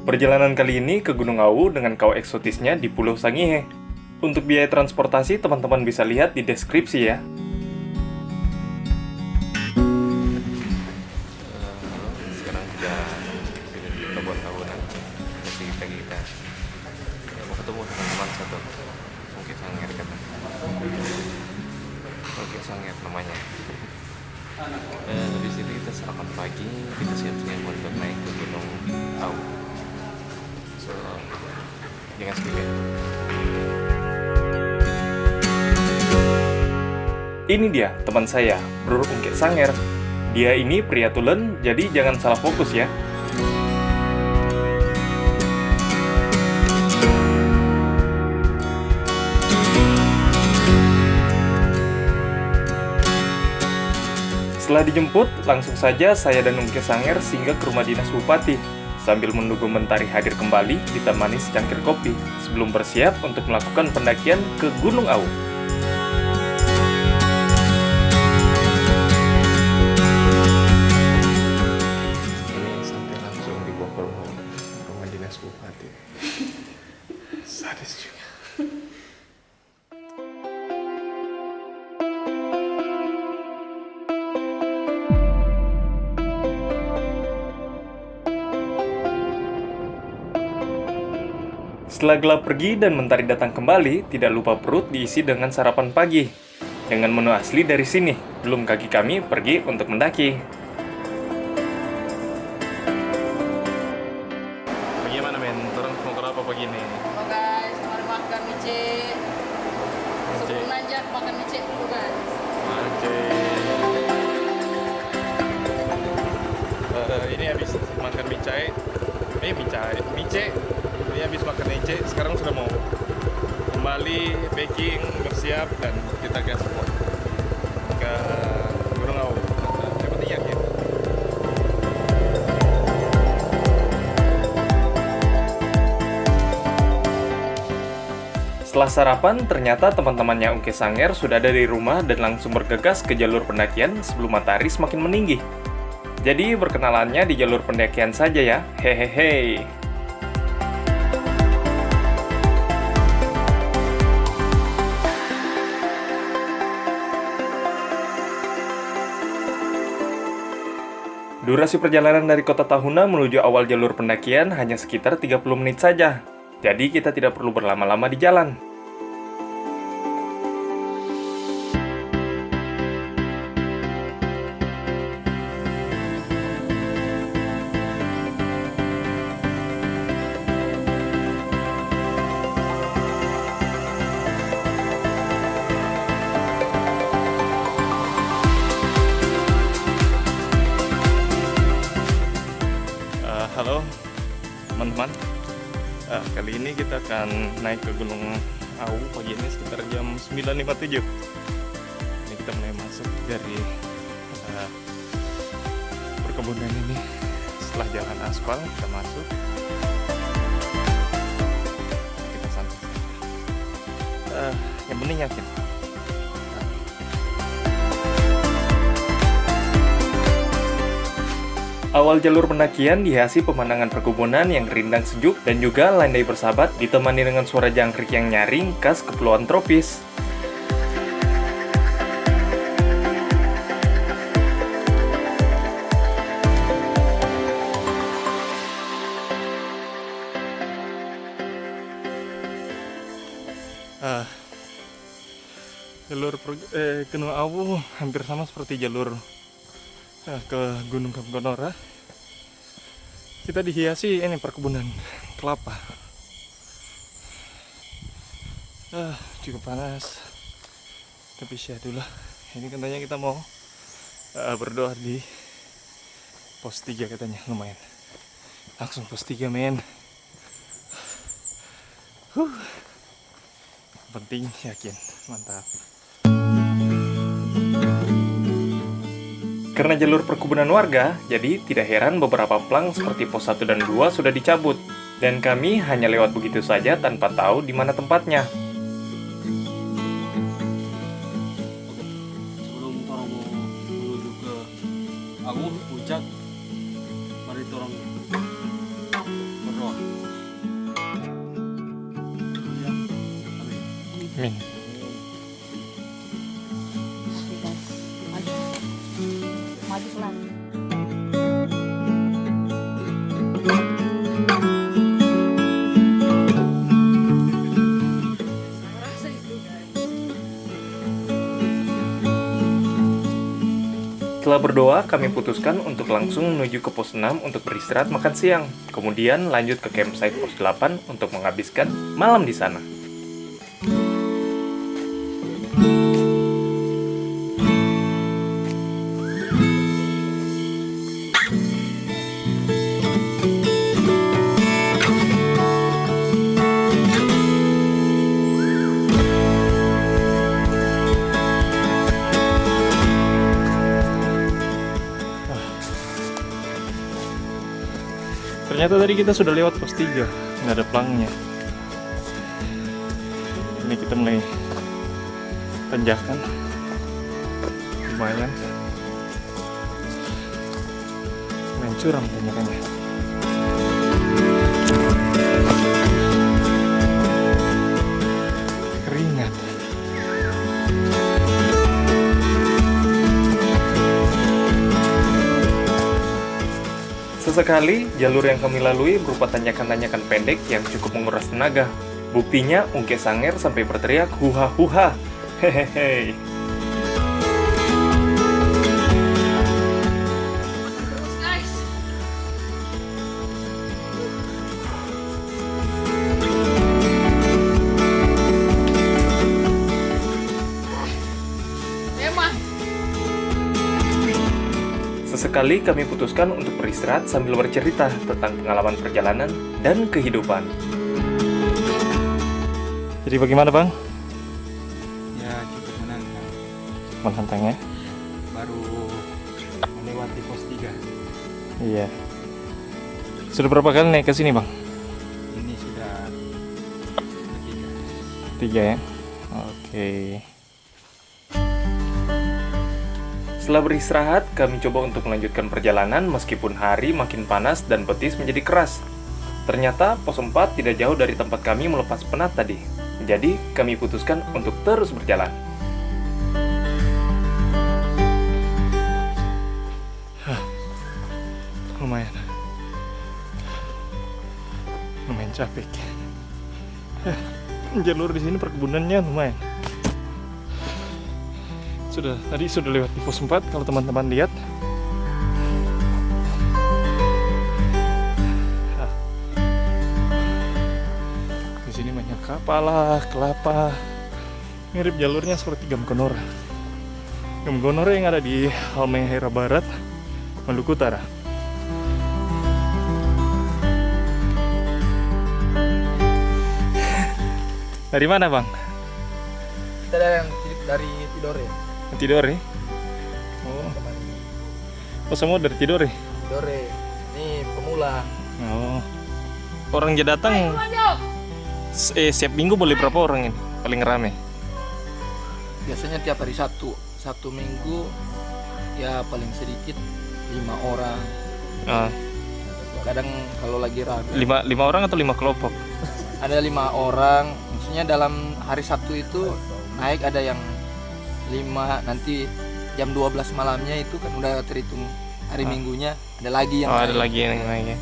Perjalanan kali ini ke Gunung Awu dengan kawah eksotisnya di Pulau Sangihe. Untuk biaya transportasi, teman-teman bisa lihat di deskripsi ya. Sekarang sudah di kebun tahunan. Jadi kita mau ketemu dengan teman satu, Bukit Sangir kata. Bukit Sangir namanya. Habis itu kita sarapan pagi, kita siap-siap untuk naik ke Gunung Awu. So, jangan skip ya. Ini dia teman saya, Bro Ungkit Sanger. Dia ini pria tulen, jadi jangan salah fokus ya. Setelah dijemput, langsung saja saya dan Ungkit Sanger singgah ke rumah dinas Bupati, sambil menunggu Mentari hadir kembali ditemani secangkir kopi, sebelum bersiap untuk melakukan pendakian ke Gunung Awu. Ini sampai langsung dibawa ke rumah dinas Bupati. Sadis juga. Setelah gelap pergi dan Mentari datang kembali, tidak lupa perut diisi dengan sarapan pagi. Dengan menu asli dari sini, belum kaki kami pergi untuk mendaki. Bagaimana men? Orang mau ke apa pagi nih? Oh guys, mari makan micik. Sebelum nanjak makan micik dulu guys. Ini habis makan micai. Mice. Ini habis makan mice. Sekarang sudah mau kembali packing, bersiap dan kita gas ke Gunung Awu. Yang penting yakin. Setelah sarapan, ternyata teman-temannya Ungkit Sanger sudah ada di rumah dan langsung bergegas ke jalur pendakian sebelum matahari semakin meninggi. Jadi perkenalannya di jalur pendakian saja ya, hehehe. Durasi perjalanan dari kota Tahuna menuju awal jalur pendakian hanya sekitar 30 menit saja. Jadi kita tidak perlu berlama-lama di jalan. Halo teman-teman, kali ini kita akan naik ke Gunung Awu pagi ini sekitar jam 9.57. Ini kita mulai masuk dari perkebunan ini. Setelah jalan aspal kita masuk, kita santai. Yang penting yakin. Awal jalur pendakian dihiasi pemandangan perkebunan yang rindang sejuk dan juga landai bersahabat ditemani dengan suara jangkrik yang nyaring khas kepulauan tropis. Jalur Gunung Awu hampir sama seperti jalur ke Gunung Kapgonora. Kita dihiasi ini perkebunan kelapa. Cukup panas, tapi sih dulu. Ini katanya kita mau berdoa di pos 3 katanya, lumayan. Langsung pos 3 men. Penting yakin, mantap. Karena jalur perkebunan warga, jadi tidak heran beberapa plang seperti pos 1 dan 2 sudah dicabut. Dan kami hanya lewat begitu saja tanpa tahu di mana tempatnya. Sebelum orang mau menuju ke Awu puncak, mari orang berdoa. Amin. Oke guys, maju. Maju pelan. Rasa itu guys. Setelah berdoa, kami putuskan untuk langsung menuju ke pos 6 untuk beristirahat makan siang. Kemudian lanjut ke campsite pos 8 untuk menghabiskan malam di sana. Ternyata tadi kita sudah lewat pos 3, nggak ada pelangnya. Ini kita mulai tanjakan, lumayan curam tanjakannya. Keringat. Sesekali, jalur yang kami lalui berupa tanjakan-tanjakan pendek yang cukup menguras tenaga. Buktinya, Ungke Sanger sampai berteriak huha-huha. Hehehe. Terus guys. Memang. Sesekali kami putuskan untuk beristirahat sambil bercerita tentang pengalaman perjalanan dan kehidupan. Jadi bagaimana Bang? Ya cukup menantang. Menantang ya? Baru melewati pos 3. Iya. Sudah berapa kali naik ke sini Bang? Ini sudah ketiga. 3 ya? Oke. Setelah beristirahat, kami coba untuk melanjutkan perjalanan meskipun hari makin panas dan betis menjadi keras. Ternyata pos 4 tidak jauh dari tempat kami melepas penat tadi. Jadi, kami putuskan untuk terus berjalan. Lumayan. Lumayan capek. Jalur di sini perkebunannya lumayan. Tadi sudah lewat di pos 4 kalau teman-teman lihat. Di sini banyak kapal, kelapa. Mirip jalurnya seperti Gamkonora. Gamkonora yang ada di Halmahera Barat, Maluku Utara. Dari mana, Bang? Kita dari Tidore. Tidore. Oh, semua dari Tidore. Tidore. Ini pemula. Oh. Orang yang datang Maju. setiap minggu boleh berapa orang ini? Paling rame. Biasanya tiap hari Sabtu Minggu ya paling sedikit 5 orang. Ah, Kadang kalau lagi rame 5 orang atau 5 kelompok? ada 5 orang. Maksudnya dalam hari Sabtu itu naik ada yang 5, nanti jam 12 malamnya itu kan udah terhitung hari Minggunya, ada lagi yang Ada naik. lagi yang naik ya.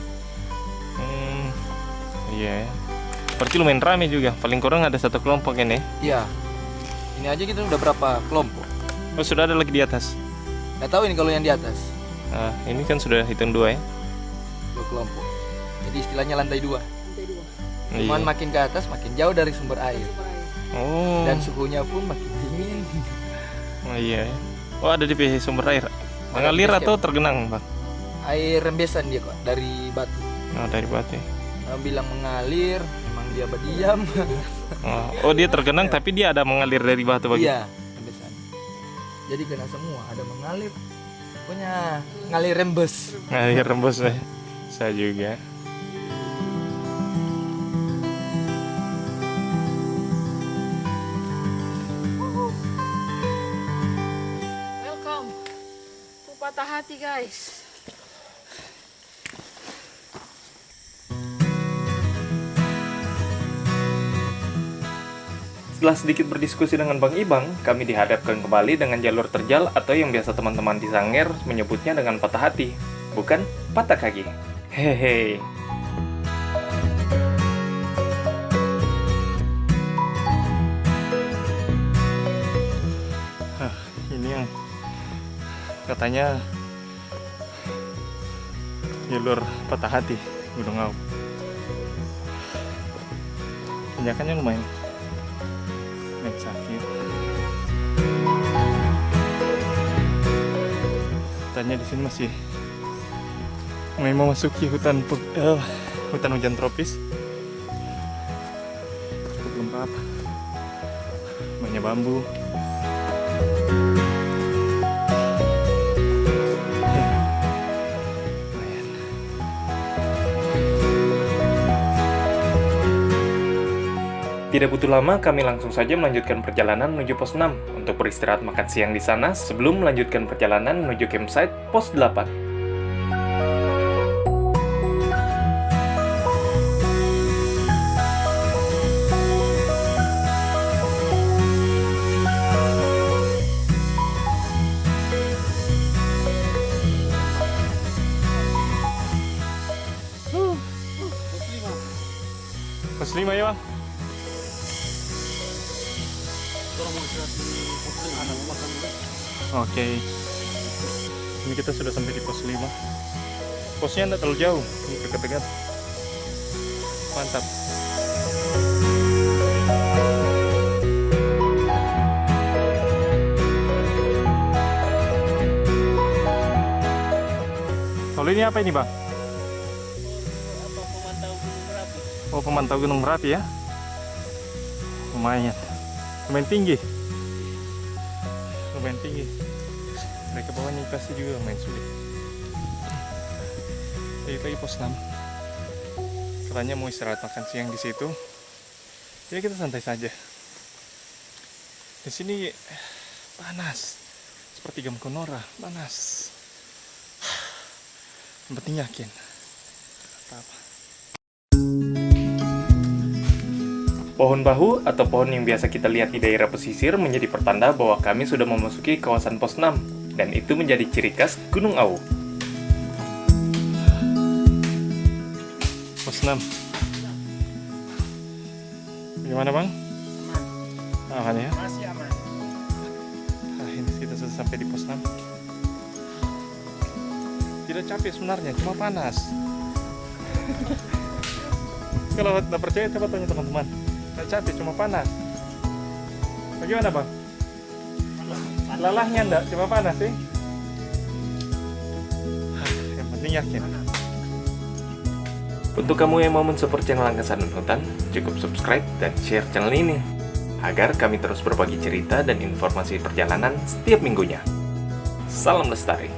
Iya. Berarti lumayan rame juga. Paling kurang ada 1 kelompok ini. Iya. Ini aja kita udah berapa kelompok? Oh, sudah ada lagi di atas. Nggak tahu ini kalau yang di atas. Ah, ini kan sudah hitung 2 ya. 2 kelompok. Jadi istilahnya lantai 2. Lantai 2. Cuman Iya. makin ke atas makin jauh dari sumber air. Oh. Dan suhunya pun makin dingin. Oh iya. Oh, ada di pinggir sumber air. Mengalir atau tergenang, Bang? Air rembesan dia kok dari batu. Oh, dari batu. Bilang mengalir, memang dia berdiam. Oh, dia tergenang tapi dia ada mengalir dari batu bagi. Iya, rembesan. Jadi kena semua, ada mengalir. Pokoknya ngalir rembes. Ngalir rembes ya. Saya juga. Welcome to Patah Hati guys. Setelah sedikit berdiskusi dengan Bang Ibang, kami dihadapkan kembali dengan jalur terjal atau yang biasa teman-teman di Sangir menyebutnya dengan patah hati, bukan patah kaki. Hehe. Ini yang katanya jalur patah hati Gunung Au. Tanjakannya lumayan sakit. Hutannya di sini masih memasuki hutan hujan tropis. Cukup lengkap. Banyak bambu. Tidak butuh lama, kami langsung saja melanjutkan perjalanan menuju pos 6 untuk beristirahat makan siang di sana sebelum melanjutkan perjalanan menuju campsite pos 8. Pos 5 ya, Bang? Oke. Ini kita sudah sampai di pos 5. Posnya tidak terlalu jauh, ini dekat-dekat. Mantap. Kalau ini apa ini, Bang? Oh, pemantau Gunung Merapi ya. Lumayan tinggi. Lumayan tinggi. Mereka bawahnya pasti juga lumayan sulit. Lagi pos 6. Katanya mau istirahat makan siang di situ. Jadi kita santai saja. Di sini panas. Seperti Gam Konora, panas. Yang penting yakin. Apa-apa. Pohon bahu atau pohon yang biasa kita lihat di daerah pesisir menjadi pertanda bahwa kami sudah memasuki kawasan pos 6, dan itu menjadi ciri khas Gunung Au. Pos 6. Gimana, Bang? Aman ya? Masih aman. Ini kita sudah sampai di pos 6. Tidak capek sebenarnya, cuma panas. Kalau tidak percaya coba tanya teman-teman. Tidak capek, cuma panas. Bagaimana, Bang? Lelahnya enggak, cuma panas sih. Yang penting yakin. Untuk kamu yang mau mensupport channel Angkasa dan Hutan, cukup subscribe dan share channel ini agar kami terus berbagi cerita dan informasi perjalanan setiap minggunya. Salam lestari.